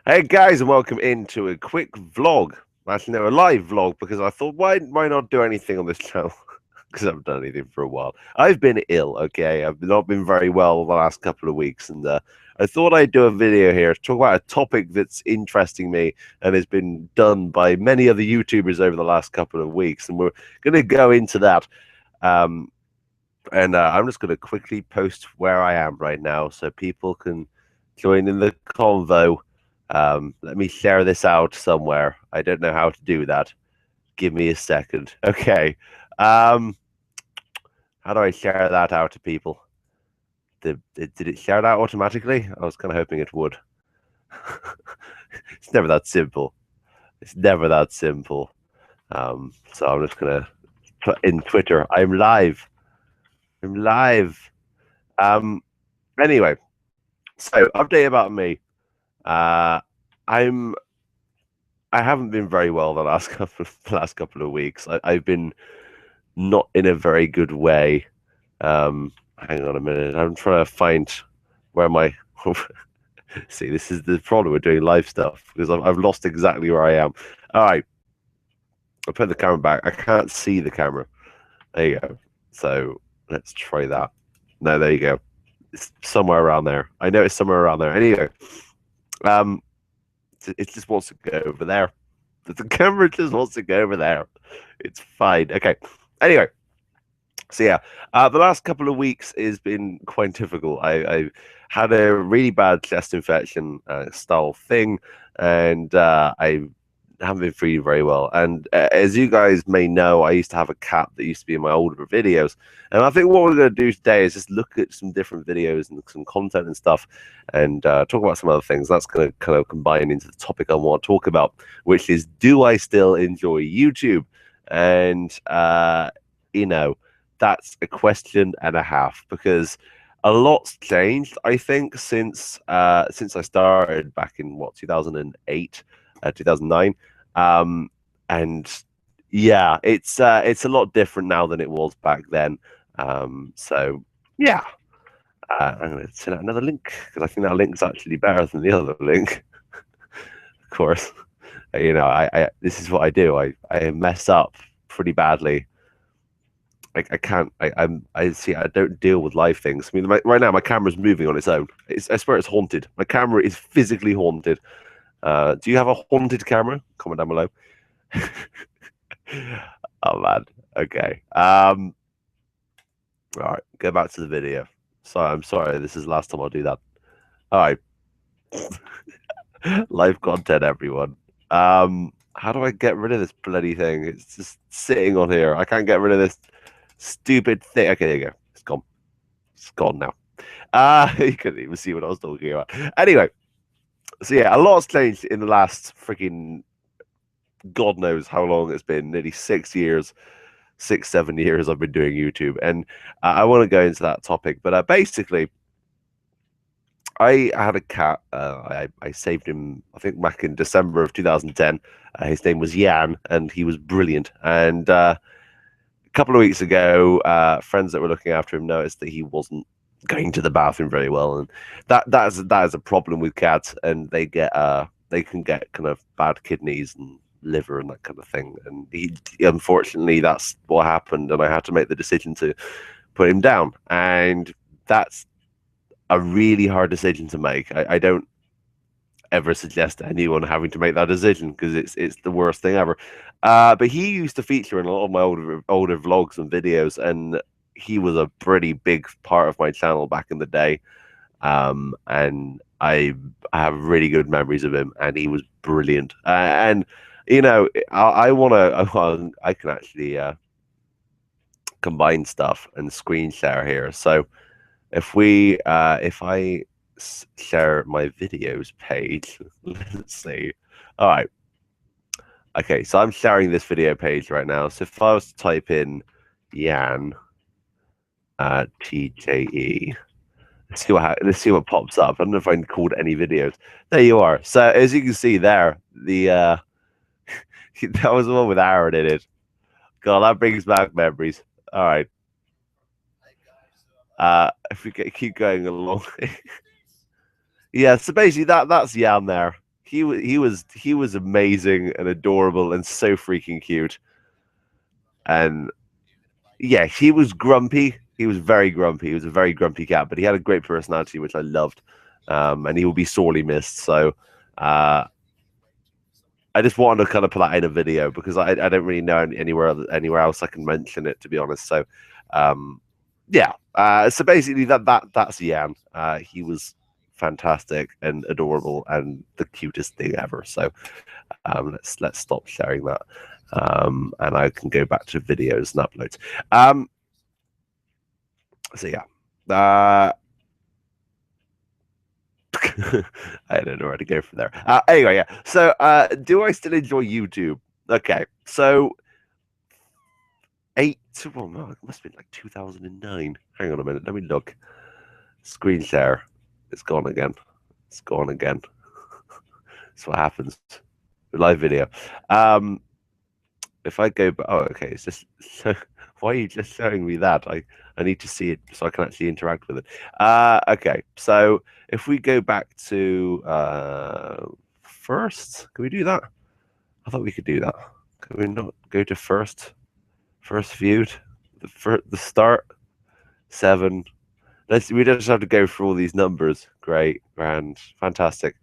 Hey guys, and welcome into a quick vlog. Actually, no, a live vlog because I thought, why not do anything on this channel? Because I haven't done anything for a while. I've been ill, okay? I've not been very well the last couple of weeks, and I thought I'd do a video here to talk about a topic that's interesting me and has been done by many other YouTubers over the last couple of weeks, and we're going to go into that. Um, and I'm just going to quickly post where I am right now so people can join in the convo. Let me share this out somewhere. I don't know how to do that. Give me a second. Okay. Um, how do I share that out to people? Did it share that automatically? I was kind of hoping it would. It's never that simple. It's never that simple. So I'm just gonna put in Twitter. I'm live. I'm live. Um, anyway, so update about me. Uh, I'm I haven't been very well the last couple of weeks. I've been not in a very good way. Hang on a minute. I'm trying to find where my see. This is the problem with doing live stuff because I've lost exactly where I am. All right, I'll put the camera back. I can't see the camera. There you go. So let's try that. No, there you go. It's somewhere around there. I know it's somewhere around there. Anyway, um, it just wants to go over there. The camera just wants to go over there. It's fine. Okay. Anyway, so yeah, the last couple of weeks has been quite difficult. I had a really bad chest infection style thing, and I haven't been feeling very well. And as you guys may know, I used to have a cat that used to be in my older videos. And I think what we're going to do today is just look at some different videos and some content and stuff and talk about some other things. That's going to kind of combine into the topic I want to talk about, which is, do I still enjoy YouTube? And, you know, that's a question and a half because a lot's changed, I think, since I started back in what 2008, 2009. And yeah, it's a lot different now than it was back then. So yeah, I'm going to send out another link because I think that link's actually better than the other link. Of course, you know, I this is what I do. I mess up pretty badly. I can't. I see. I don't deal with live things. I mean, right now my camera's moving on its own. I swear it's haunted. My camera is physically haunted. Do you have a haunted camera? Comment down below. Oh man. Okay. All right. Go back to the video. Sorry. I'm sorry. This is the last time I'll do that. All right. Live content, everyone. How do I get rid of this bloody thing? It's just sitting on here. I can't get rid of this stupid thing. Okay, there you go. It's gone. It's gone now. You couldn't even see what I was talking about. Anyway, so yeah, a lot's changed in the last freaking God knows how long it's been. Nearly 6 years, 7 years I've been doing YouTube, and I want to go into that topic. But basically, I had a cat. I saved him, I think, back in December of 2010. His name was Jan, and he was brilliant. And a couple of weeks ago, friends that were looking after him noticed that he wasn't going to the bathroom very well, and that is a problem with cats, and they can get kind of bad kidneys and liver and that kind of thing. And he unfortunately that's what happened, and I had to make the decision to put him down, and that's a really hard decision to make. I don't ever suggest anyone having to make that decision because it's the worst thing ever. But he used to feature in a lot of my older vlogs and videos, and he was a pretty big part of my channel back in the day. And I have really good memories of him, and he was brilliant. And you know, I want to. I can actually combine stuff and screen share here. So if I share my videos page, let's see. All right. Okay, so I'm sharing this video page right now. So if I was to type in Jan TJE, let's see what pops up. I don't know if I can called any videos. There you are. So as you can see there, the that was the one with Aaron in it. God, that brings back memories. All right. If we keep going along. Yeah, so basically that's Jan there. he was amazing and adorable and so freaking cute. And yeah, he was grumpy. He was very grumpy. He was a very grumpy cat, but he had a great personality, which I loved. And he will be sorely missed. So uh, I just wanted to kind of put that in a video because I don't really know anywhere else I can mention it, to be honest. So um, yeah. So basically that's Yan. He was fantastic and adorable and the cutest thing ever. So let's stop sharing that. And I can go back to videos and uploads. So yeah. I don't know where to go from there. Anyway, yeah. So do I still enjoy YouTube? Okay. So well, no, it must have been like 2009. Hang on a minute. Let me look. Screen share. It's gone again. It's gone again. That's what happens. Live video. If I go back, oh, okay. It's just so. Why are you just showing me that? I need to see it so I can actually interact with it. Okay. So if we go back to first, can we do that? I thought we could do that. Can we not go to first? First viewed, the start 7. We just have to go through all these numbers. Great, grand, fantastic.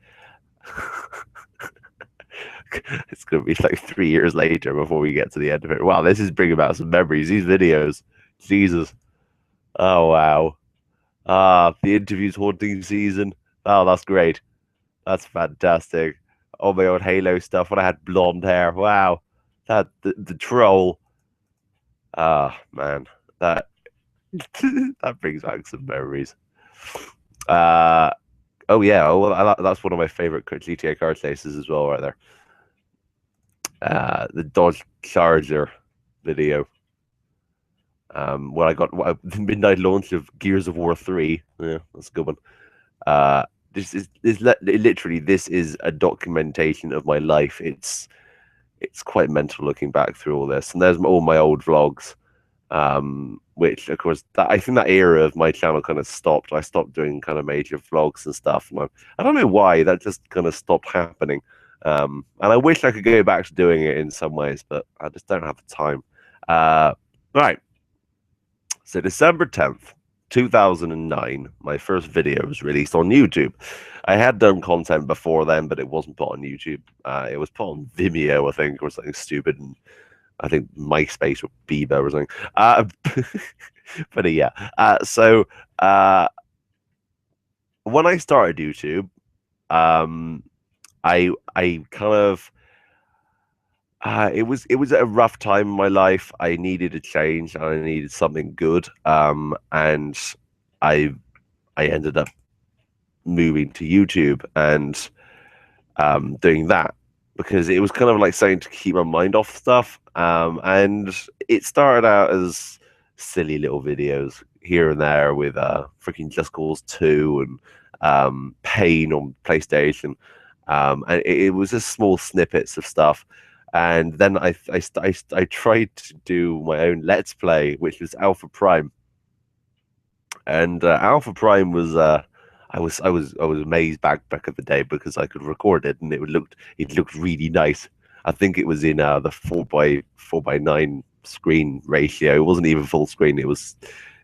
It's gonna be like 3 years later before we get to the end of it. Wow, this is bringing back some memories. These videos, Jesus. Oh wow. The interviews haunting season. Oh, that's great. That's fantastic. All my old Halo stuff when I had blonde hair. Wow, the troll. Ah, man, that that brings back some memories. Oh yeah, oh, well, that's one of my favorite GTA car chases as well, right there. The Dodge Charger video. When I got the midnight launch of Gears of War 3. Yeah, that's a good one. This is literally this is a documentation of my life. It's quite mental looking back through all this, and there's all my old vlogs. Which of course I think that era of my channel kind of stopped. I stopped doing kind of major vlogs and stuff, and I don't know why that just kind of stopped happening. And I wish I could go back to doing it in some ways, but I just don't have the time. Right. So December 10th, 2009, my first video was released on YouTube. I had done content before then, but it wasn't put on YouTube. It was put on Vimeo, I think, or something stupid. And I think MySpace or Bebo or something. But yeah. So when I started YouTube, I kind of it was a rough time in my life. I needed a change and I needed something good. And I ended up moving to YouTube and doing that because it was kind of like something to keep my mind off stuff. And it started out as silly little videos here and there with freaking Just Cause 2 and Pain on PlayStation. And it was just small snippets of stuff. And then I tried to do my own Let's Play, which was Alpha Prime. And Alpha Prime was I was amazed back at the day because I could record it and it looked really nice. I think it was in the 4:9 screen ratio. It wasn't even full screen. It was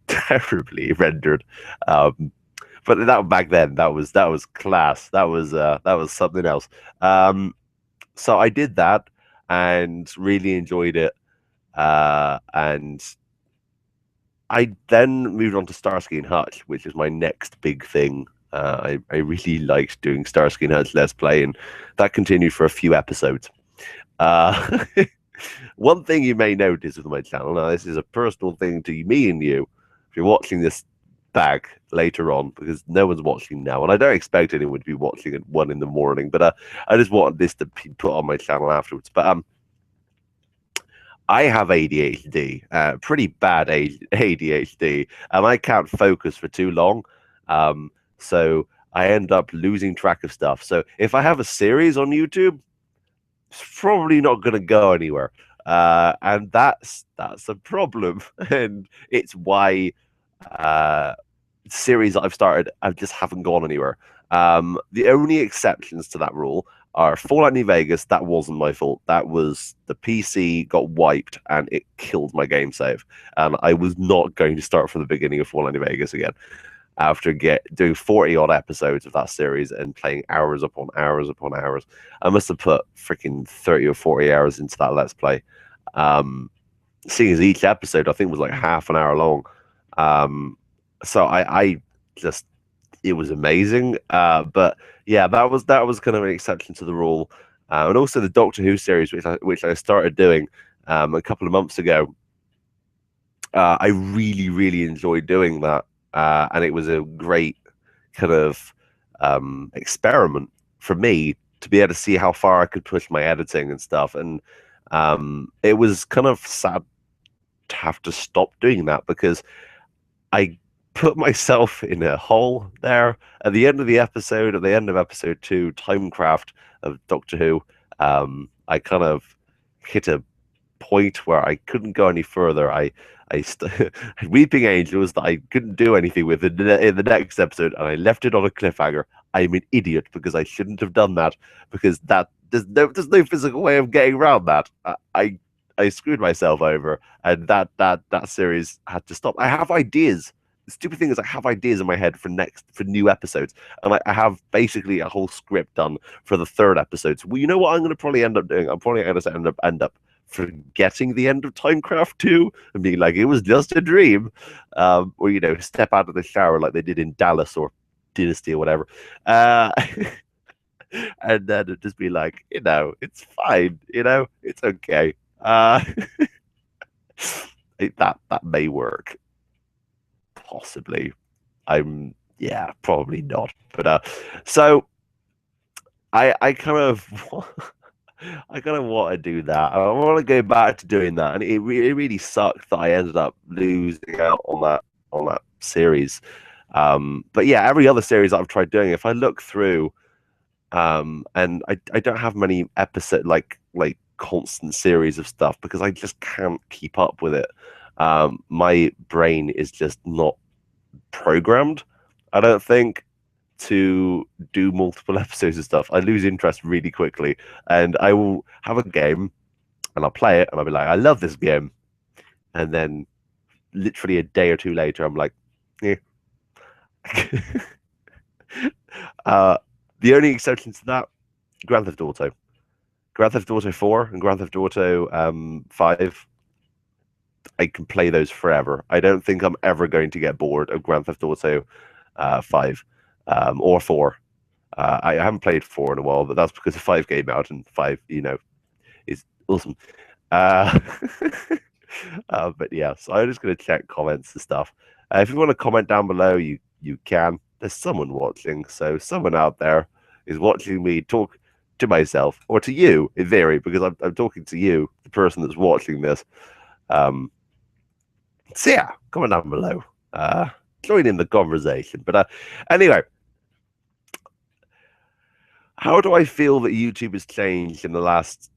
terribly rendered. But that back then that was class. That was something else. So I did that and really enjoyed it. And I then moved on to Starsky and Hutch, which is my next big thing. I really liked doing Starsky and Hutch Let's Play, and that continued for a few episodes. One thing you may notice with my channel, now this is a personal thing to me and you, if you're watching this back later on, because no one's watching now, and I don't expect anyone to be watching at 1 in the morning, but I just wanted this to be put on my channel afterwards. But I have ADHD, pretty bad ADHD, and I can't focus for too long. So I end up losing track of stuff. So if I have a series on YouTube, it's probably not going to go anywhere. And that's a problem. And it's why series that I've started, I just haven't gone anywhere. The only exceptions to that rule are Fallout New Vegas. That wasn't my fault. That was the PC got wiped and it killed my game save. And I was not going to start from the beginning of Fallout New Vegas again after doing 40 odd episodes of that series and playing hours upon hours upon hours. I must have put freaking 30 or 40 hours into that Let's Play. Seeing as each episode I think was like half an hour long. So I just, it was amazing. But yeah, that was kind of an exception to the rule. And also the Doctor Who series, which I started doing a couple of months ago. I really, really enjoyed doing that. And it was a great kind of experiment for me to be able to see how far I could push my editing and stuff. And it was kind of sad to have to stop doing that because I put myself in a hole there at the end of the episode, at the end of episode 2, Timecraft of Doctor Who. I kind of hit a point where I couldn't go any further. I Weeping Angels that I couldn't do anything with in the next episode, and I left it on a cliffhanger. I'm an idiot because I shouldn't have done that, because there's no physical way of getting around that. I screwed myself over, and that series had to stop. I have ideas. The stupid thing is, I have ideas in my head for new episodes, and I have basically a whole script done for the 3rd episode. So, well, you know what I'm going to probably end up doing? I'm probably going to end up forgetting the end of Timecraft 2 and being like, it was just a dream, or step out of the shower like they did in Dallas or Dynasty or whatever, and then it'd just be like, it's fine, it's okay. That may work, possibly. Probably not, but so I kind of I kind of want to do that. I want to go back to doing that, and it really sucked that I ended up losing out on that series. But yeah, every other series that I've tried doing, if I look through, and I don't have many episode like constant series of stuff because I just can't keep up with it. My brain is just not programmed, I don't think, to do multiple episodes of stuff. I lose interest really quickly, and I will have a game and I'll play it and I'll be like, I love this game, and then literally a day or two later I'm like, yeah. The only exception to that, Grand Theft Auto 4 and Grand Theft Auto 5. I can play those forever. I don't think I'm ever going to get bored of Grand Theft Auto 5 or 4. I haven't played 4 in a while, but that's because 5 came out, and 5, is awesome. But yeah, so I'm just going to check comments and stuff. If you want to comment down below, you can. There's someone watching, so someone out there is watching me talk to myself, or to you, in theory, because I'm talking to you, the person that's watching this. So yeah, comment down below. Join in the conversation. But anyway, how do I feel that YouTube has changed in the last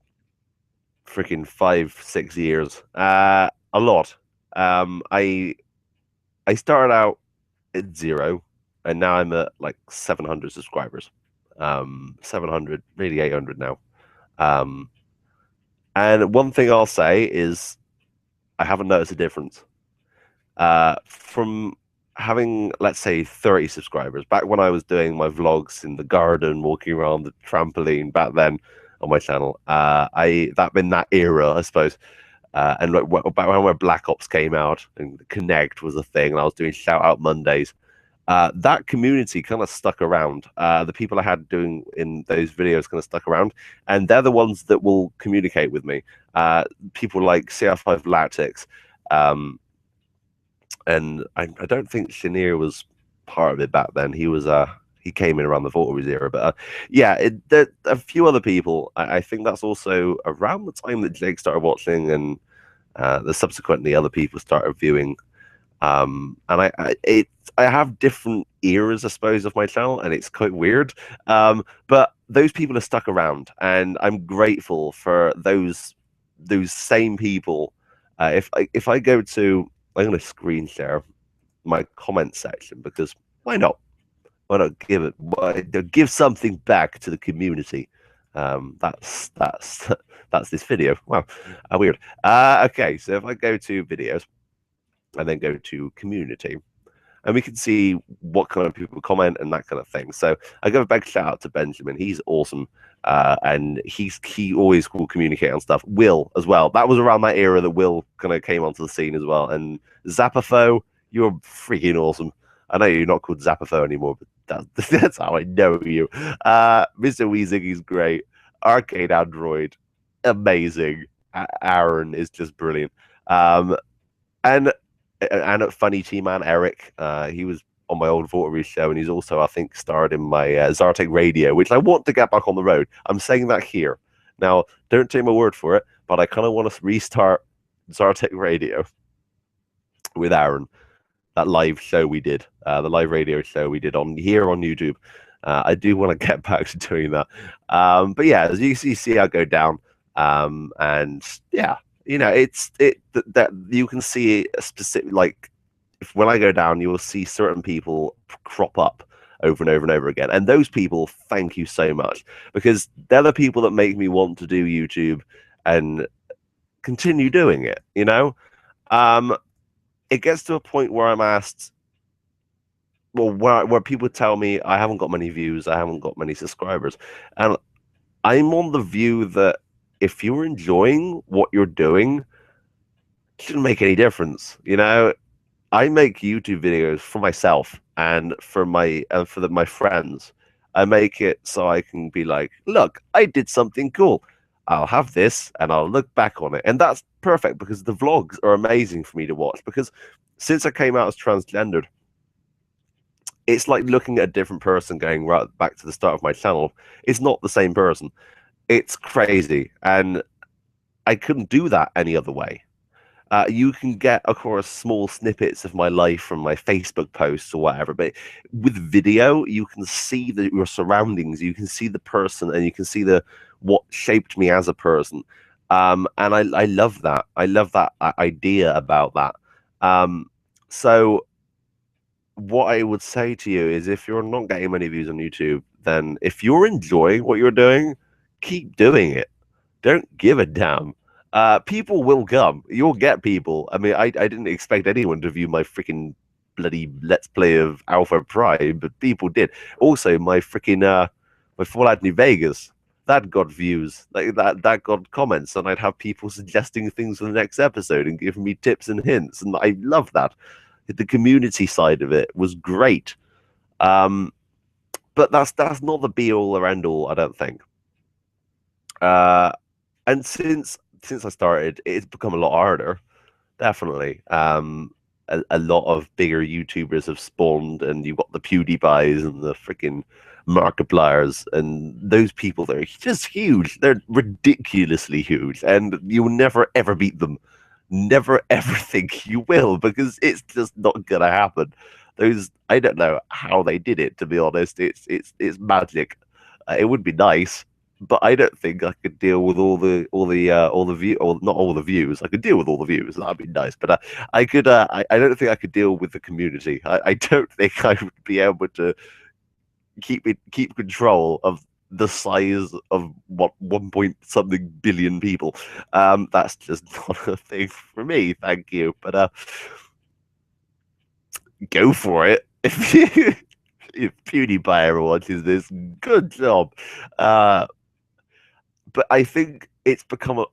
freaking 5-6 years? A lot. I started out at 0, and now I'm at like 700 subscribers. 700, maybe 800 now. And one thing I'll say is I haven't noticed a difference. From having, let's say, 30 subscribers, back when I was doing my vlogs in the garden, walking around the trampoline back then on my channel, that been that era, I suppose. And like back when Black Ops came out and Connect was a thing, and I was doing shout out Mondays, that community kind of stuck around. The people I had doing in those videos kind of stuck around, and they're the ones that will communicate with me. People like CR5 Lactics, and I don't think Chenier was part of it back then. He came in around the Voltors era, but yeah, a few other people. I think that's also around the time that Jake started watching, and the subsequently other people started viewing. And I have different eras, I suppose, of my channel, and it's quite weird. But those people are stuck around, and I'm grateful for those same people. If I go to, I'm going to screen share my comment section, because why not? Why not give something back to the community? That's that's this video. Wow, weird. Okay, so if I go to videos and then go to community, and we can see what kind of people comment and that kind of thing. So I give a big shout out to Benjamin. He's awesome, and he always will communicate on stuff. Will as well. That was around that era that Will kind of came onto the scene as well. And Zapafo, you're freaking awesome. I know you're not called Zapafo anymore, but that's how I know you. Mr. Weezing is great. Arcade Android, amazing. Aaron is just brilliant. And at Funny T Man Eric, he was on my old Vortery show, and he's also, I think, starred in my Zartek Radio, which I want to get back on the road. I'm saying that here. Now, don't take my word for it, but I kind of want to restart Zartek Radio with Aaron. That live show we did, the live radio show we did on YouTube. I do want to get back to doing that. But yeah, as you see, I go down, and yeah. That you can see a specific, like, when I go down, you will see certain people crop up over and over and over again. And those people, thank you so much, because they're the people that make me want to do YouTube and continue doing it. It gets to a point where I'm asked, well, where people tell me I haven't got many views, I haven't got many subscribers, and I'm on the view that if you're enjoying what you're doing, it shouldn't make any difference. I make YouTube videos for myself and for my friends. I make it so I can be like, look, I did something cool. I'll have this and I'll look back on it. And that's perfect, because the vlogs are amazing for me to watch, because since I came out as transgendered, it's like looking at a different person going right back to the start of my channel. It's not the same person. It's crazy, and I couldn't do that any other way. You can get, of course, small snippets of my life from my Facebook posts or whatever, but with video, you can see your surroundings, you can see the person, and you can see what shaped me as a person. And I love that. I love that idea about that. So what I would say to you is, if you're not getting many views on YouTube, then if you're enjoying what you're doing, keep doing it. Don't give a damn. People will come. You'll get people. I mean, I didn't expect anyone to view my freaking bloody Let's Play of Alpha Prime, but people did. Also, my freaking my Fallout New Vegas, that got views. Like that got comments, and I'd have people suggesting things for the next episode and giving me tips and hints, and I love that. The community side of it was great. But that's not the be all or end all, I don't think. And since I started, it's become a lot harder. Definitely. A lot of bigger YouTubers have spawned, and you've got the PewDiePies and the freaking Markipliers, and those people, they're just huge. They're ridiculously huge, and you'll never ever beat them. Never ever think you will, because it's just not gonna happen. I don't know how they did it, to be honest. It's magic. It would be nice, but I don't think I could deal with all the view, or not all the views. I could deal with all the views. That'd be nice, but I could. I don't think I could deal with the community. I don't think I would be able to keep control of the size of 1 point something billion people. That's just not a thing for me. Thank you, but go for it. If PewDiePie ever watches this, good job. But I think it's become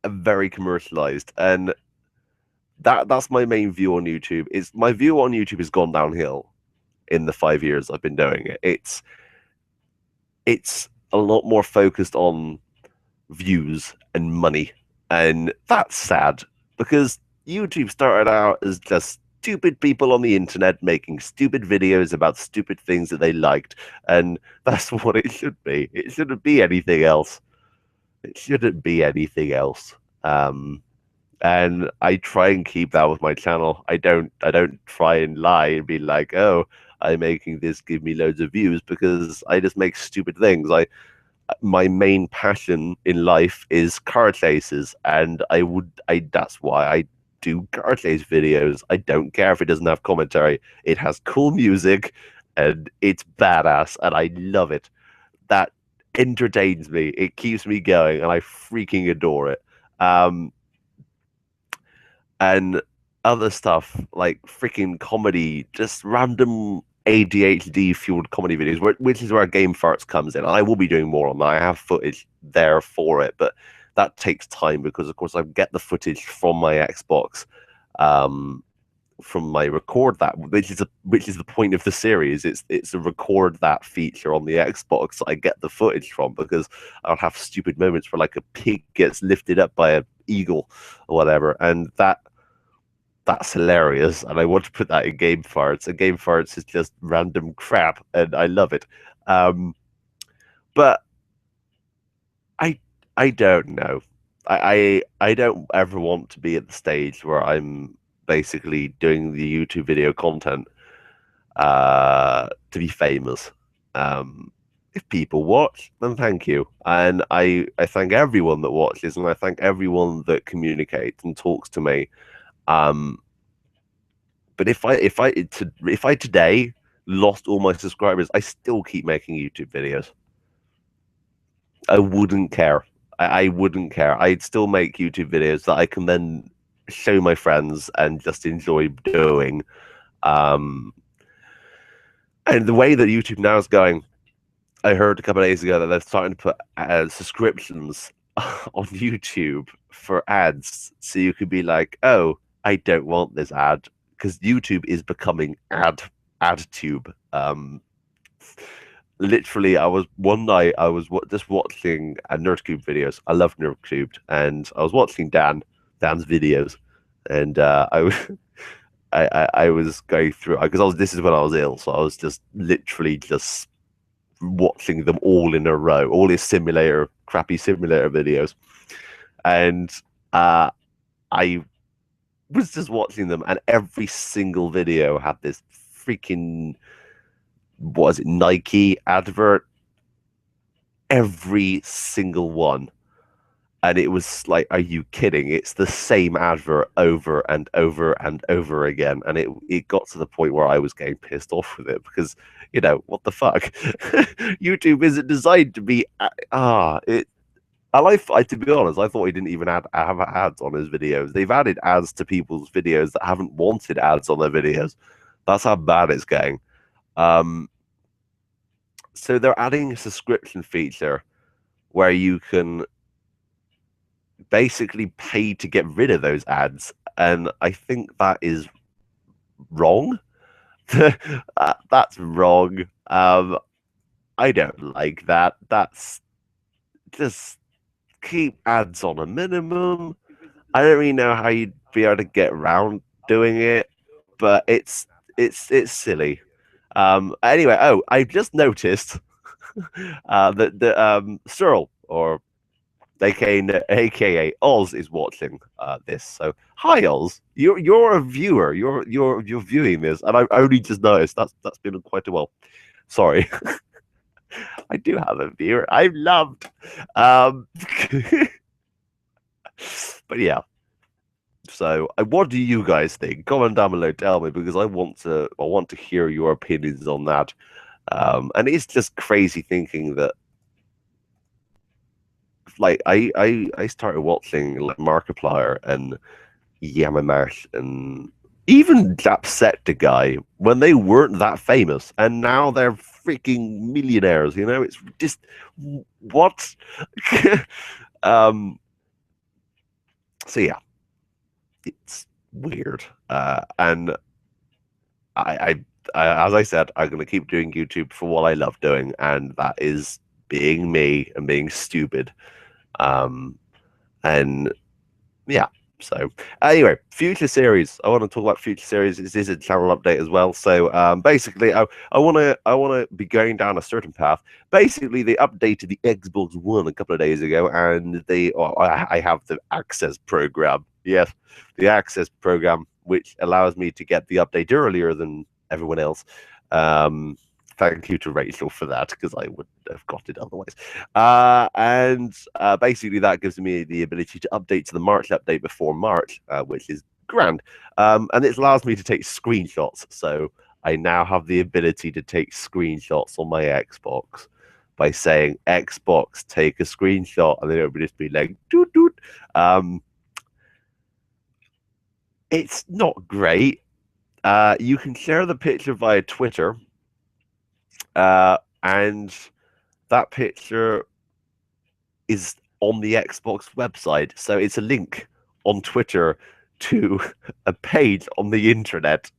a very commercialized, and that's my main view on YouTube. My view on YouTube has gone downhill in the 5 years I've been doing it. It's a lot more focused on views and money, and that's sad, because YouTube started out as just stupid people on the internet making stupid videos about stupid things that they liked, and that's what it should be. It shouldn't be anything else. It shouldn't be anything else. And I try and keep that with my channel. I don't try and lie and be like, oh, I'm making this give me loads of views, because I just make stupid things. My main passion in life is car chases, and that's why I do Garte's videos. I don't care if it doesn't have commentary. It has cool music, and it's badass, and I love it. That entertains me. It keeps me going, and I freaking adore it. And other stuff like freaking comedy, just random ADHD fueled comedy videos, which is where Game Farts comes in. And I will be doing more on that. I have footage there for it, but that takes time because, of course, I get the footage from my Xbox, from my record that, which is the point of the series. It's a record that feature on the Xbox I get the footage from, because I'll have stupid moments where like a pig gets lifted up by an eagle or whatever, and that's hilarious, and I want to put that in Game Farts. And Game Farts is just random crap, and I love it. But I don't know. I don't ever want to be at the stage where I'm basically doing the YouTube video content to be famous. If people watch, then thank you, and I thank everyone that watches, and I thank everyone that communicates and talks to me. But if I today lost all my subscribers, I still keep making YouTube videos. I wouldn't care. I wouldn't care. I'd still make YouTube videos that I can then show my friends and just enjoy doing. And the way that YouTube now is going, I heard a couple of days ago that they're starting to put subscriptions on YouTube for ads. So you could be like, oh, I don't want this ad, because YouTube is becoming AdTube. Literally, one night I was just watching Nerdcube videos. I love Nerdcube, and I was watching Dan's videos, and I was going through, because this is when I was ill, so I was just literally just watching them all in a row, all his crappy simulator videos, and I was just watching them, and every single video had this freaking, was it Nike advert? Every single one. And it was like, are you kidding? It's the same advert over and over and over again. And it got to the point where I was getting pissed off with it, because, what the fuck? YouTube isn't designed to be, to be honest, I thought he didn't even have ads on his videos. They've added ads to people's videos that haven't wanted ads on their videos. That's how bad it's getting. So they're adding a subscription feature where you can basically pay to get rid of those ads, and I think that is wrong. That's wrong. I don't like that. That's just, keep ads on a minimum. I don't really know how you'd be able to get around doing it, but it's silly. Anyway, I just noticed that Cyril, or aka Oz, is watching this. So hi, Oz. You're a viewer. You're viewing this, and I only just noticed. That's been quite a while. Sorry. I do have a viewer. I'm loved. But yeah. So, what do you guys think? Comment down below, tell me, because I want to hear your opinions on that. And it's just crazy thinking that, like, I started watching like Markiplier and Yamamash and even Jacksepticeye when they weren't that famous, and now they're freaking millionaires. It's just, what? So yeah, it's weird, and I as I said, I'm gonna keep doing YouTube for what I love doing, and that is being me and being stupid. And yeah. So anyway, future series. I want to talk about future series. This is a channel update as well. So basically, I want to be going down a certain path. Basically, they updated the Xbox One a couple of days ago, and I have the Access program. Yes, the Access program, which allows me to get the update earlier than everyone else. Thank you to Rachel for that, because I wouldn't have got it otherwise. And basically that gives me the ability to update to the March update before March, which is grand. And it allows me to take screenshots. So I now have the ability to take screenshots on my Xbox by saying Xbox take a screenshot, and then it would just be like doot doot. It's not great. You can share the picture via Twitter, and that picture is on the Xbox website. So it's a link on Twitter to a page on the internet,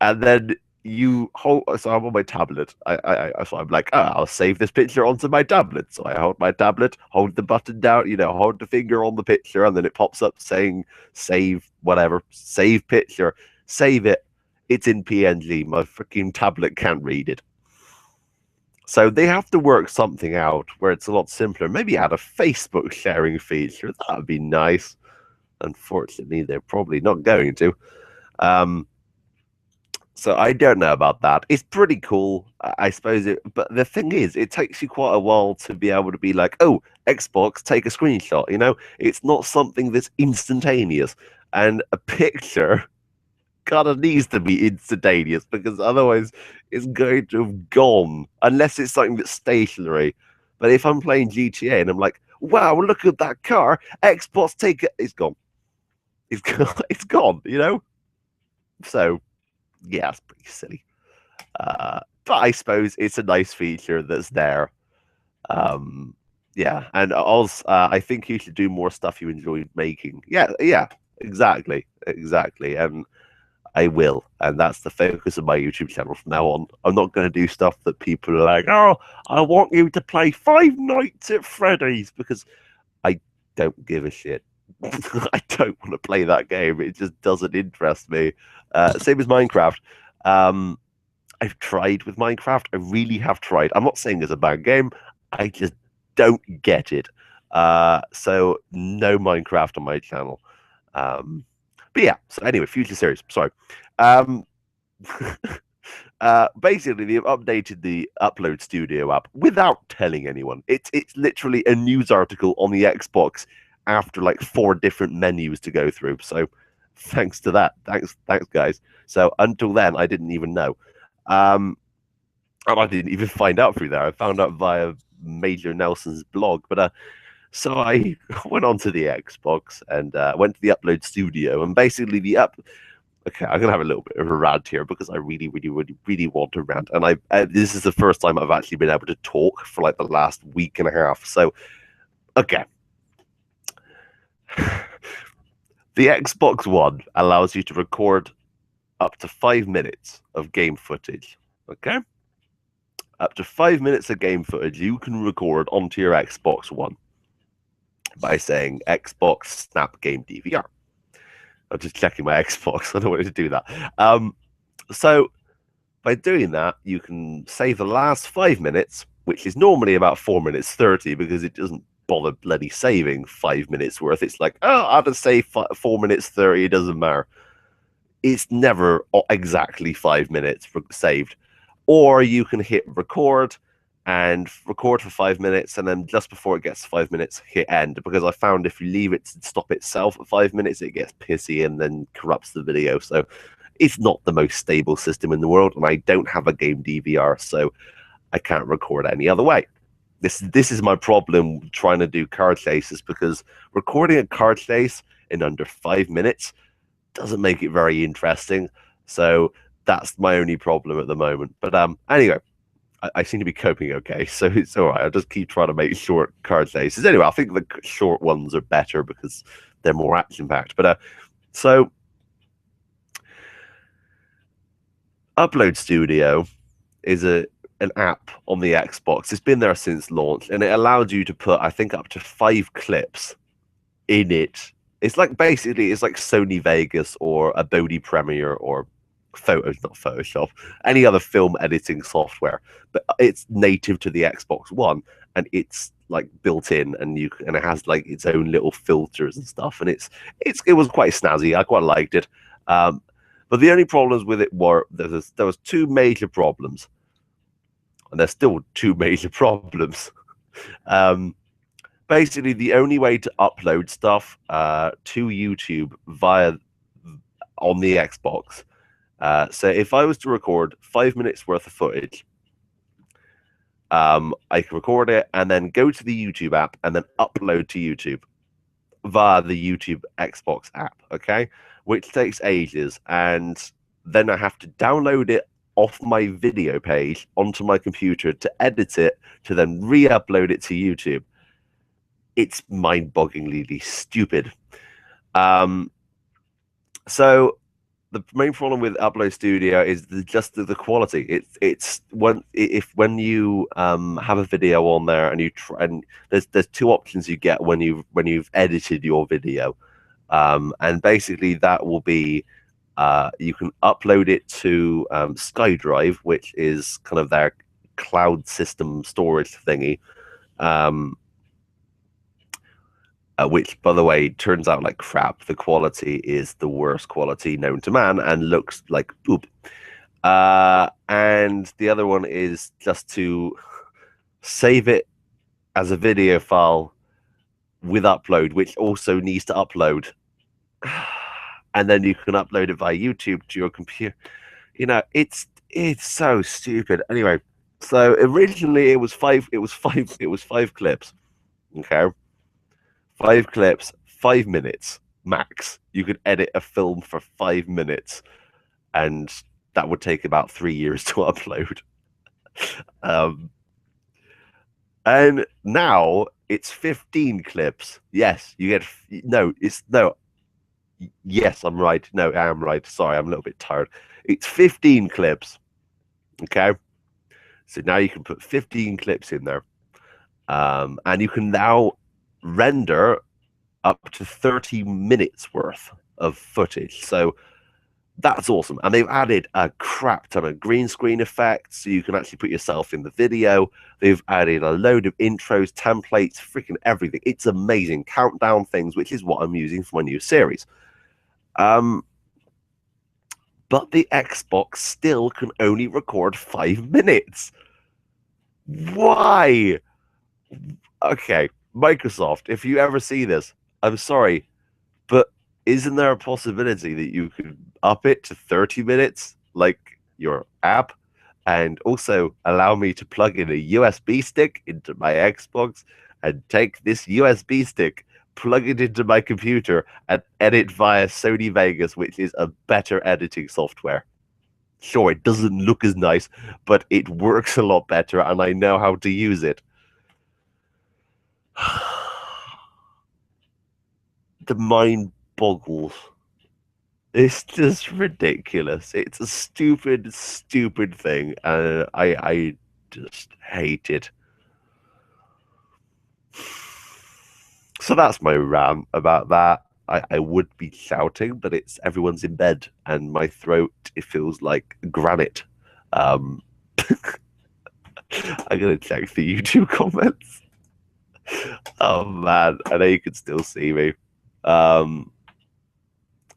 and then you hold. So I'm on my tablet. So I'm like, oh, I'll save this picture onto my tablet. So I hold my tablet, hold the button down, hold the finger on the picture, and then it pops up saying save whatever, save picture, save it. It's in PNG. My freaking tablet can't read it. So they have to work something out where it's a lot simpler. Maybe add a Facebook sharing feature. That would be nice. Unfortunately, they're probably not going to. So I don't know about that. It's pretty cool, I suppose. But the thing is, it takes you quite a while to be able to be like, oh, Xbox, take a screenshot. It's not something that's instantaneous. And a picture kind of needs to be instantaneous, because otherwise it's going to have gone, unless it's something that's stationary. But if I'm playing GTA and I'm like, wow, look at that car, Xbox, take it, it's gone. It's gone. It's gone. So yeah, it's pretty silly. But I suppose it's a nice feature that's there. Yeah, and also I think you should do more stuff you enjoy making. Yeah, exactly. And I will, and that's the focus of my YouTube channel from now on. I'm not going to do stuff that people are like, oh, I want you to play Five Nights at Freddy's, because I don't give a shit. I don't want to play that game. It just doesn't interest me. Same as Minecraft. I've tried with Minecraft. I really have tried. I'm not saying it's a bad game. I just don't get it. So no Minecraft on my channel. But yeah, so anyway, future series. Sorry. Basically, they've updated the Upload Studio app without telling anyone. It's literally a news article on the Xbox after like 4 different menus to go through. So thanks to that. Thanks guys. So until then, I didn't even know. And I didn't even find out through there. I found out via Major Nelson's blog. But so I went onto the Xbox and went to the Upload Studio, and basically okay, I'm gonna have a little bit of a rant here, because I really want to rant, and this is the first time I've actually been able to talk for like the last week and a half. So, okay, the Xbox One allows you to record up to 5 minutes of game footage. Okay, up to 5 minutes of game footage you can record onto your Xbox One by saying Xbox Snap Game DVR. I'm just checking my Xbox. I don't want to do that. So by doing that, you can save the last 5 minutes, which is normally about 4 minutes 30, because it doesn't bother bloody saving 5 minutes worth. It's like, oh, I'll just save 4 minutes 30. It doesn't matter. It's never exactly 5 minutes saved. Or you can hit record and record for 5 minutes, and then just before it gets to 5 minutes, hit end, because I found if you leave it to stop itself at 5 minutes, it gets pissy and then corrupts the video. So it's not the most stable system in the world, and I don't have a game DVR, so I can't record any other way. This is my problem trying to do car chases, because recording a car chase in under 5 minutes doesn't make it very interesting. So that's my only problem at the moment. But anyway, I seem to be coping okay, so it's all right. I'll just keep trying to make short car chases. Anyway, I think the short ones are better because they're more action-packed. But so Upload Studio is an app on the Xbox. It's been there since launch, and it allowed you to put, I think, up to 5 clips in it. It's like Sony Vegas or Adobe Premiere or not Photoshop, any other film editing software, but it's native to the Xbox One, and it's like built in, and it has like its own little filters and stuff, and it was quite snazzy. I quite liked it, but the only problems with it were there was 2 major problems, and there's still 2 major problems. Basically, the only way to upload stuff to YouTube via on the Xbox. So if I was to record 5 minutes worth of footage, I can record it and then go to the YouTube app and then upload to YouTube via the YouTube Xbox app, okay? Which takes ages, and then I have to download it off my video page onto my computer to edit it, to then re-upload it to YouTube. It's mind-bogglingly stupid. So the main problem with Upload Studio is just the quality. It's when you have a video on there and you try, and there's two options you get when you've edited your video, and basically that will be you can upload it to SkyDrive, which is kind of their cloud system storage thingy. Which, by the way, turns out like crap. The quality is the worst quality known to man and looks like poop. And the other one is just to save it as a video file with upload, which also needs to upload. And then you can upload it via YouTube to your computer. You know, it's so stupid. Anyway, so originally it was five clips. Okay. 5 clips, 5 minutes max. You could edit a film for 5 minutes, and that would take about 3 years to upload. And now it's 15 clips. Yes, you get Yes, I'm right. No, I am right. Sorry, I'm a little bit tired. It's 15 clips. Okay, so now you can put 15 clips in there, and you can now render up to 30 minutes worth of footage. So that's awesome. And they've added a crap ton of green screen effects, so you can actually put yourself in the video. They've added a load of intros, templates, freaking everything. It's amazing. Countdown things, which is what I'm using for my new series. But the Xbox still can only record 5 minutes. Why? Okay, Microsoft, if you ever see this, I'm sorry, but isn't there a possibility that you could up it to 30 minutes, like your app, and also allow me to plug in a USB stick into my Xbox and take this USB stick, plug it into my computer, and edit via Sony Vegas, which is a better editing software? Sure, it doesn't look as nice, but it works a lot better, and I know how to use it. The mind boggles. It's just ridiculous. It's a stupid, stupid thing, and I just hate it. So that's my rant about that. I would be shouting, but everyone's in bed, and my throat, it feels like granite. I'm gonna check the YouTube comments. Oh man, I know you can still see me. All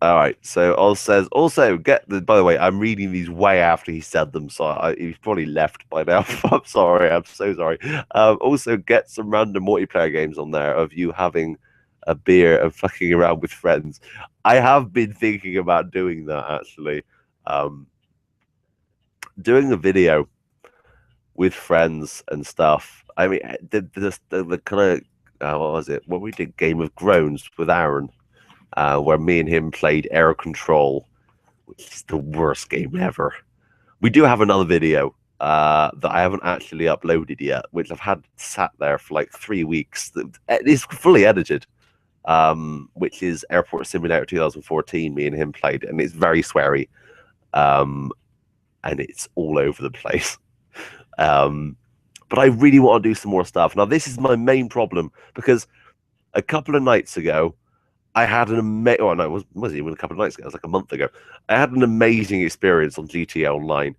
right, so Oz says, also by the way, I'm reading these way after he said them, so he's probably left by now. I'm sorry, I'm so sorry. Also, get some random multiplayer games on there of you having a beer and fucking around with friends. I have been thinking about doing that, actually. Doing a video with friends and stuff. I mean, the kind of, what was it? When we did Game of Groans with Aaron, where me and him played Air Control, which is the worst game ever. We do have another video that I haven't actually uploaded yet, which I've had sat there for like 3 weeks. It is fully edited, which is Airport Simulator 2014. Me and him played, and it's very sweary, and it's all over the place. But I really want to do some more stuff. Now, this is my main problem, because a couple of nights ago, I had an amazing. Oh no, it wasn't even a couple of nights ago. It was like a month ago. I had an amazing experience on GTA Online,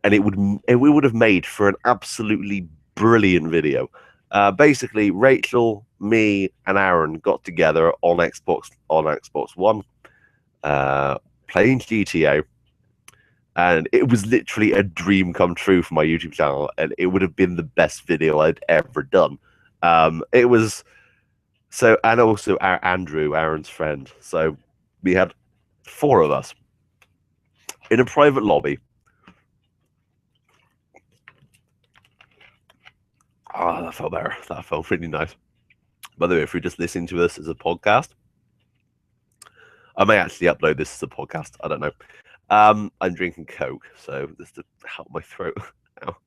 and it would have made for an absolutely brilliant video. Basically, Rachel, me, and Aaron got together on Xbox One, playing GTA, and it was literally a dream come true for my YouTube channel, and it would have been the best video I'd ever done. It was. So, and also Andrew, Aaron's friend. So we had 4 of us. in a private lobby. Ah, that felt better. That felt really nice. By the way, if you're just listening to this as a podcast, I may actually upload this as a podcast. I don't know. I'm drinking Coke, so just to help my throat now.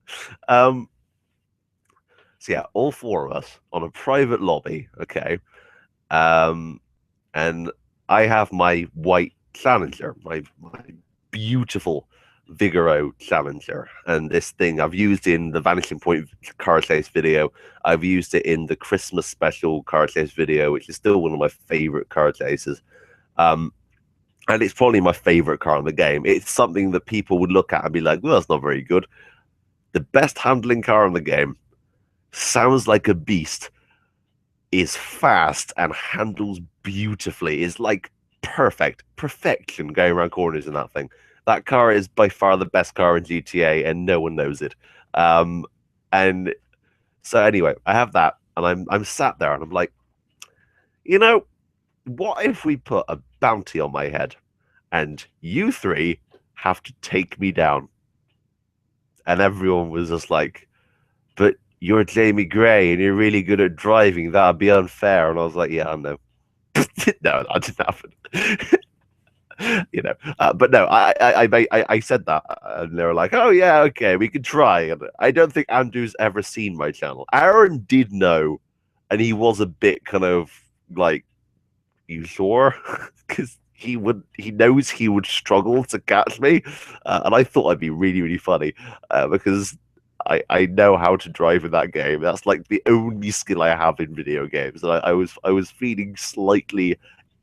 So yeah, all four of us on a private lobby, okay. And I have my white Challenger, my beautiful Vigoro Challenger, and this thing I've used in the Vanishing Point car chase video. I've used it in the Christmas special car chase video, which is still one of my favorite car chases. And it's probably my favorite car in the game. It's something that people would look at and be like, well, that's not very good. The best handling car in the game, sounds like a beast, is fast and handles beautifully, is like perfection going around corners in that thing. That car is by far the best car in GTA, and no one knows it. And so anyway, I have that, and I'm sat there, and I'm like, you know, what if we put a bounty on my head, and you three have to take me down? And everyone was just like, but you're Jamie Gray and you're really good at driving. That'd be unfair. And I was like, yeah, I know. No, that didn't happen. But no, I said that, and they were like, "Oh yeah, okay, we could try." And I don't think Andrew's ever seen my channel. Aaron did know, and he was a bit kind of like, "You sure?" Because he knows he would struggle to catch me, and I thought I'd be really funny because I know how to drive in that game. That's like the only skill I have in video games. And I was feeling slightly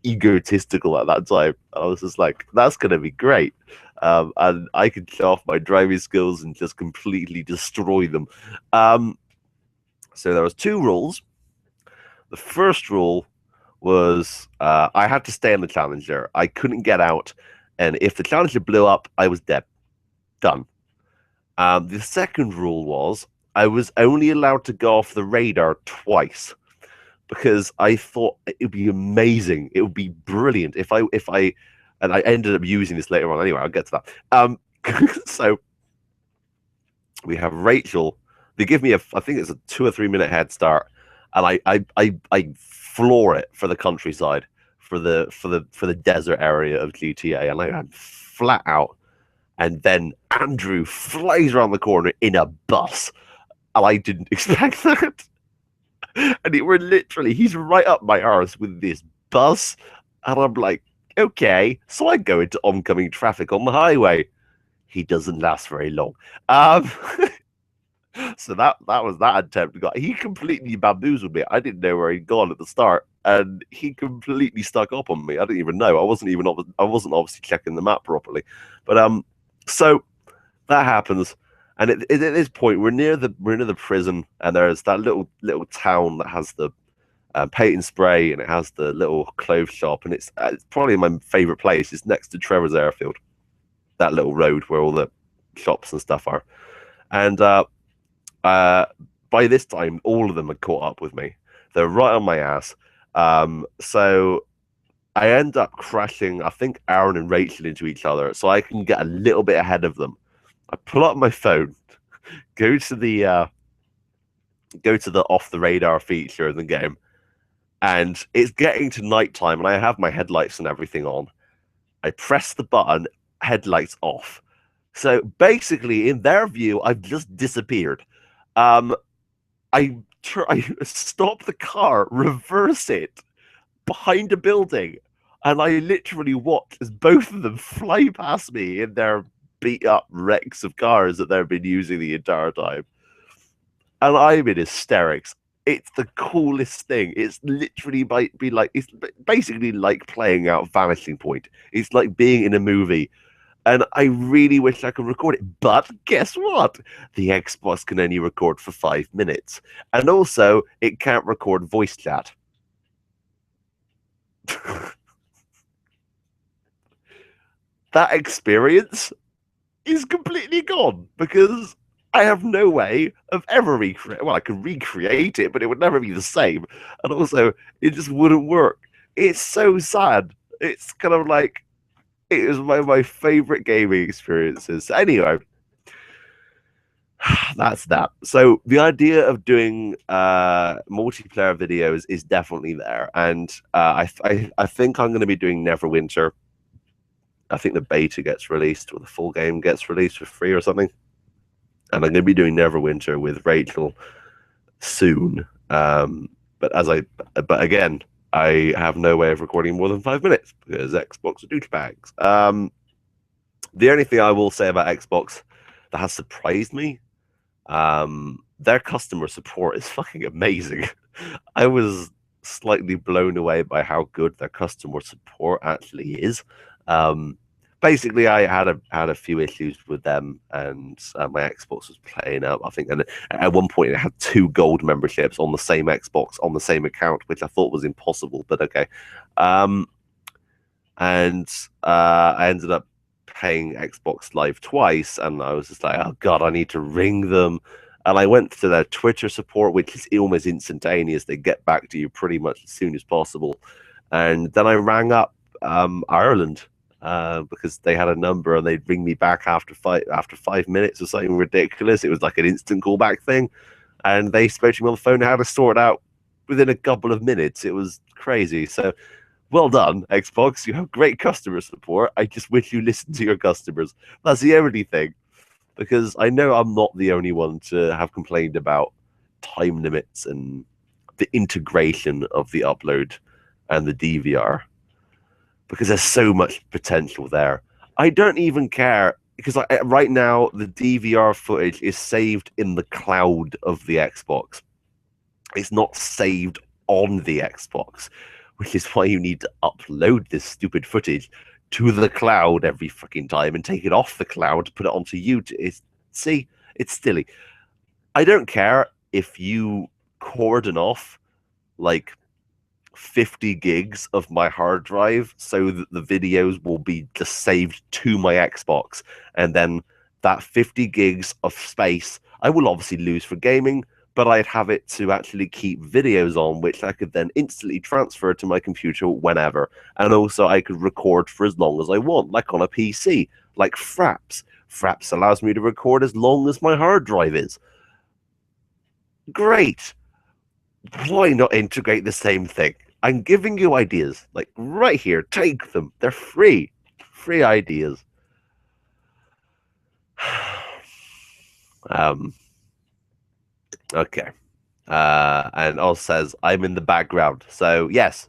egotistical at that time. I was just like, that's gonna be great. And I can show off my driving skills and just completely destroy them. So there was two rules. The first rule was I had to stay in the Challenger. I couldn't get out, and if the Challenger blew up, I was dead. Done. The second rule was I was only allowed to go off the radar twice, because I thought it would be amazing. It would be brilliant if I and I ended up using this later on. Anyway, I'll get to that. So we have Rachel. They give me I think it's a 2 or 3 minute head start, and I floor it for the countryside, for the desert area of GTA, and I'm flat out. And then Andrew flies around the corner in a bus, and I didn't expect that. And he's right up my arse with this bus, and I'm like, okay. So I go into oncoming traffic on the highway. He doesn't last very long. So that was that attempt. He completely bamboozled me. I didn't know where he'd gone at the start, and he completely stuck up on me. I didn't even know. I wasn't obviously checking the map properly. But so that happens, and at this point we're near the prison, and there's that little town that has the paint and spray, and it has the little clothes shop, and it's probably my favorite place. It's next to Trevor's Airfield, that little road where all the shops and stuff are. And by this time, all of them had caught up with me. They're right on my ass. So I end up crashing, I think, Aaron and Rachel into each other, so I can get a little bit ahead of them. I pull up my phone, go to the off the radar feature in the game, and it's getting to nighttime, and I have my headlights and everything on. I press the button, headlights off. So basically, in their view, I've just disappeared. I stop the car, reverse it behind a building, and I literally watch as both of them fly past me in their beat up wrecks of cars that they've been using the entire time. And I'm in hysterics. It's the coolest thing. It's literally it's basically like playing out Vanishing Point. It's like being in a movie. And I really wish I could record it. But guess what? The Xbox can only record for 5 minutes. And also, it can't record voice chat. That experience is completely gone, because I have no way of ever recreate. Well, I could recreate it, but it would never be the same. And also, it just wouldn't work. It's so sad. It's kind of like, It was one of my favorite gaming experiences. Anyway, that's that. So the idea of doing multiplayer videos is definitely there, and I think I'm going to be doing Neverwinter. I think the beta gets released or the full game gets released for free or something, and I'm going to be doing Neverwinter with Rachel soon. But again, I have no way of recording more than 5 minutes because Xbox are douchebags. The only thing I will say about Xbox that has surprised me, their customer support is fucking amazing. I was slightly blown away by how good their customer support actually is. Basically, I had a few issues with them, and my Xbox was playing up. I think, and at one point, it had 2 gold memberships on the same Xbox on the same account, which I thought was impossible. But okay, and I ended up paying Xbox Live twice, and I was just like, oh god, I need to ring them. And I went to their Twitter support, which is almost instantaneous. They get back to you pretty much as soon as possible. And then I rang up Ireland because they had a number, and they'd ring me back after 5 minutes or something ridiculous. It was like an instant callback thing, and they spoke to me on the phone how to sort it out within a couple of minutes. It was crazy. So well done, Xbox. You have great customer support. I just wish you listened to your customers. That's the only thing, because I know I'm not the only one to have complained about time limits and the integration of the upload and the DVR, because there's so much potential there. I don't even care, because right now the DVR footage is saved in the cloud of the Xbox. It's not saved on the Xbox, which is why you need to upload this stupid footage to the cloud every fucking time and take it off the cloud to put it onto YouTube. It's silly. I don't care if you cordon off like 50 gigs of my hard drive so that the videos will be just saved to my Xbox, and then that 50 gigs of space I will obviously lose for gaming, but I'd have it to actually keep videos on, which I could then instantly transfer to my computer whenever. And also I could record for as long as I want, like on a PC, like Fraps. Fraps allows me to record as long as my hard drive is. Great. Why not integrate the same thing? I'm giving you ideas, like right here. Take them. They're free. Free ideas. Okay. And Oz says, I'm in the background. So, yes,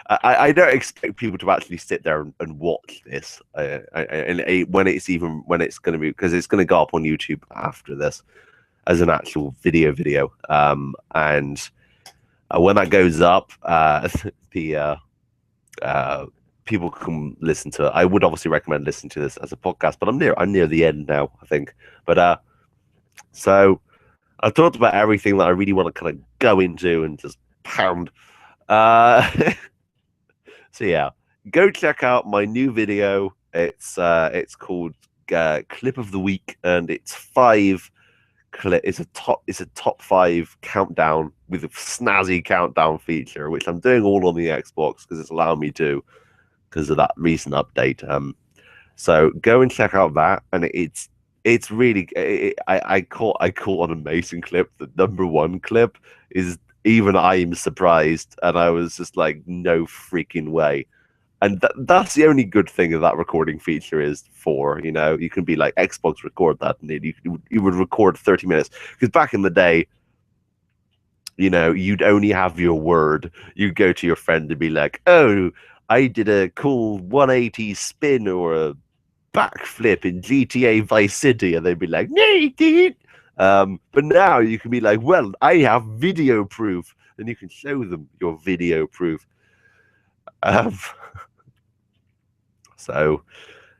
I don't expect people to actually sit there and watch this. When it's going to be, because it's going to go up on YouTube after this as an actual video. And when that goes up, the people can listen to it. I would obviously recommend listening to this as a podcast, but I'm near the end now, I think. But so I've talked about everything that I really want to kind of go into and just pound. So yeah, go check out my new video. It's called Clip of the Week, and it's it's a top 5 countdown with a snazzy countdown feature, which I'm doing all on the Xbox because it's allowing me to, because of that recent update. So go and check out that, and it's really I caught an amazing clip. The #1 clip is, even I'm surprised, and I was just like, no freaking way. And that's the only good thing that that recording feature is for. You know, you can be like, Xbox, record that, and you would record 30 minutes. Because back in the day, you know, you'd only have your word. You'd go to your friend and be like, oh, I did a cool 180 spin or a backflip in GTA Vice City, and they'd be like, no, you didn't. But now you can be like, well, I have video proof, and you can show them your video proof. So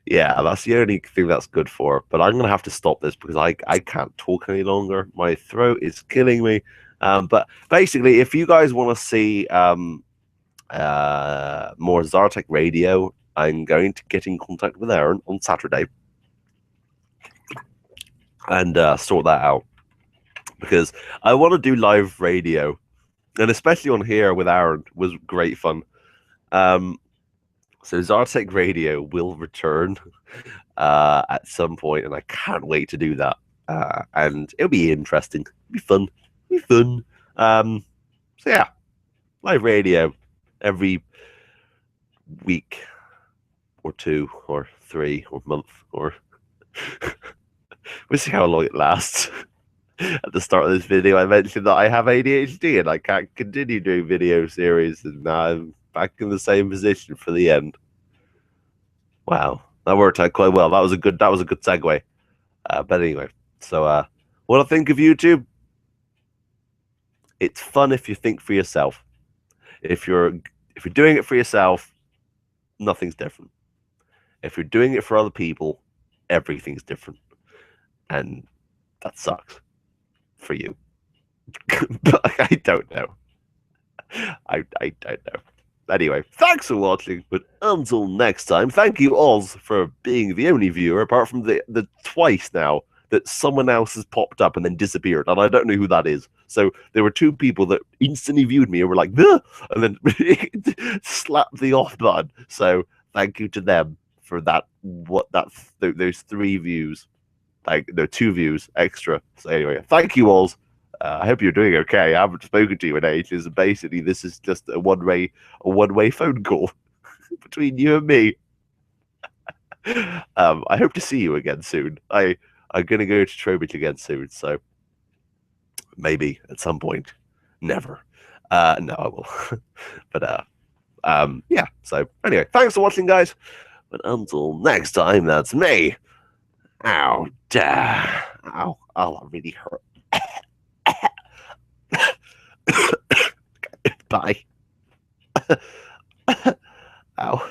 yeah, that's the only thing that's good for. But I'm gonna have to stop this because I can't talk any longer. My throat is killing me. But basically, if you guys want to see more Zartek Radio, I'm going to get in contact with Aaron on Saturday and sort that out, because I want to do live radio, and especially on here with Aaron was great fun. So Zartec Radio will return at some point, and I can't wait to do that. And it'll be interesting. It'll be fun. It'll be fun. So yeah, live radio every week or 2 or 3 or month or we'll see how long it lasts. At the start of this video, I mentioned that I have ADHD and I can't continue doing video series, and now I'm back in the same position for the end. Wow, that worked out quite well. That was a good segue. But anyway, so what I think of YouTube, it's fun if you think for yourself. If you're doing it for yourself, nothing's different. If you're doing it for other people, everything's different, and that sucks for you. But I don't know. I don't know. Anyway, thanks for watching, but until next time, thank you all for being the only viewer, apart from the twice now that someone else has popped up and then disappeared, and I don't know who that is. So there were 2 people that instantly viewed me and were like, "Ugh!" And then slapped the off button. So thank you to them for that. Those 3 views, like there are 2 views extra. So anyway, thank you all. I hope you're doing okay. I haven't spoken to you in ages. Basically, this is just a one-way phone call between you and me. I hope to see you again soon. I'm gonna go to Trowbridge again soon, so maybe at some point. Never. No, I will. But yeah. So anyway, thanks for watching, guys. But until next time, that's me. Ow, ow, that really hurt. Bye. Ow.